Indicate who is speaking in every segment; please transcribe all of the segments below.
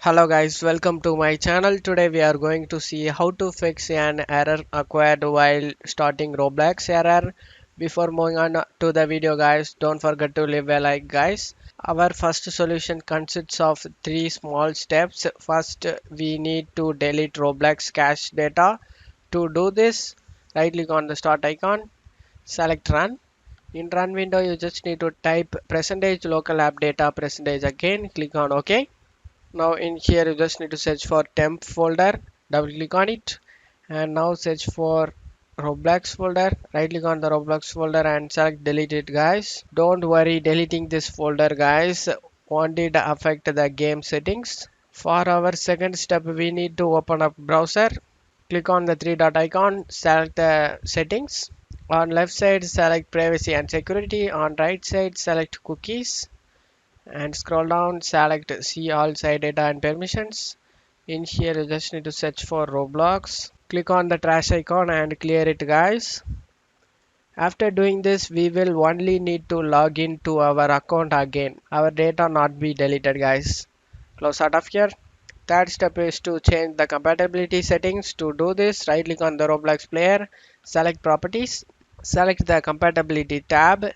Speaker 1: Hello guys, welcome to my channel. Today we are going to see how to fix an error acquired while starting Roblox error. Before moving on to the video guys, don't forget to leave a like guys. Our first solution consists of three small steps. First, we need to delete Roblox cache data. To do this, right click on the start icon, select run. In run window, you just need to type percentage local app data percentage again, click on OK. Now in here you just need to search for temp folder, double click on it, and now search for Roblox folder, right click on the Roblox folder and select delete it guys. Don't worry, deleting this folder guys won't it affect the game settings. For our second step we need to open up browser, click on the three dot icon, select the settings. On left side select privacy and security, on right side select cookies, and scroll down, select see all site data and permissions. In here you just need to search for Roblox, click on the trash icon and clear it guys. After doing this we will only need to log in to our account again, our data not be deleted guys. Close out of here. Third step is to change the compatibility settings. To do this, right click on the Roblox player, select properties, select the compatibility tab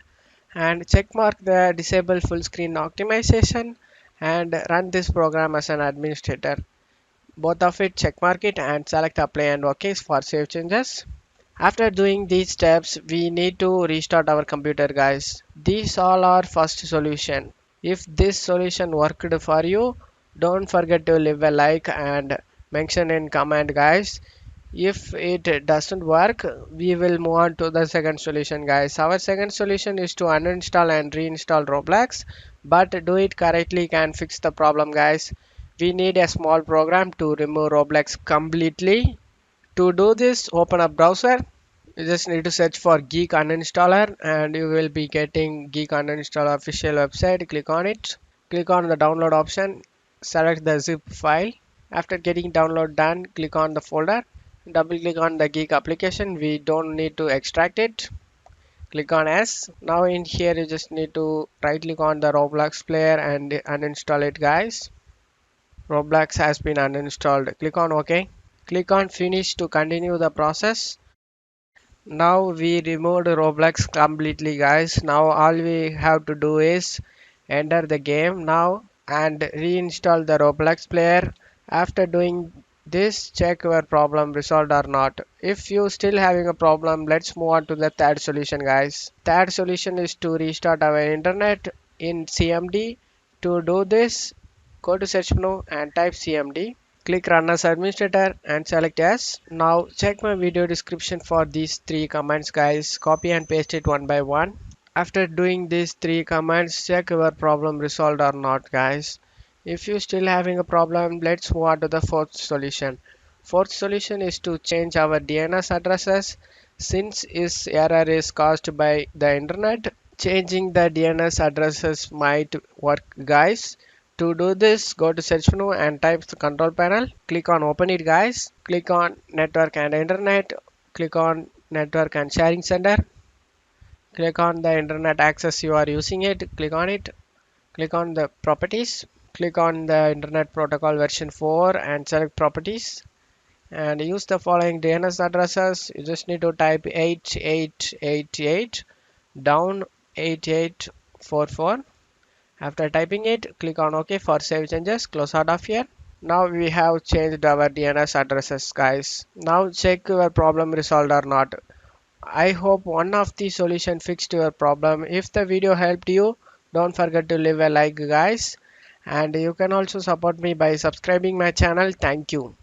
Speaker 1: and check mark the disable full screen optimization and run this program as an administrator. Both of it check mark it and select apply and OK for save changes. After doing these steps we need to restart our computer guys. These all are first solution. If this solution worked for you, don't forget to leave a like and mention in comment guys. If it doesn't work, we will move on to the second solution guys. Our second solution is to uninstall and reinstall Roblox, but do it correctly can fix the problem guys. We need a small program to remove Roblox completely. To do this, open up browser. You just need to search for Geek Uninstaller and you will be getting Geek Uninstaller official website. Click on it. Click on the download option. Select the zip file. After getting download done, click on the folder. Double click on the Geek application. We don't need to extract it. Click on S. Now in here you just need to right click on the Roblox player and uninstall it guys. Roblox has been uninstalled. Click on OK. Click on finish to continue the process. Now we removed Roblox completely guys. Now all we have to do is enter the game now and reinstall the Roblox player. After doing this, check your problem resolved or not. If you still having a problem, let's move on to the third solution guys. Third solution is to restart our internet in CMD. To do this, go to search menu and type CMD. Click run as administrator and select yes. Now check my video description for these three commands guys. Copy and paste it one by one. After doing these three commands, check your problem resolved or not guys. If you still having a problem, let's move on to the fourth solution. Fourth solution is to change our DNS addresses. Since this error is caused by the internet, changing the DNS addresses might work guys. To do this, go to search menu and type the control panel. Click on open it guys. Click on network and internet. Click on network and sharing center. Click on the internet access you are using it. Click on it. Click on the properties. Click on the internet protocol version 4 and select properties and use the following DNS addresses. You just need to type 8888 down 8844. After typing it, click on OK for save changes. Close out of here. Now we have changed our DNS addresses guys. Now check your problem resolved or not. I hope one of the solution fixed your problem. If the video helped you, don't forget to leave a like guys, and you can also support me by subscribing my channel. Thank you.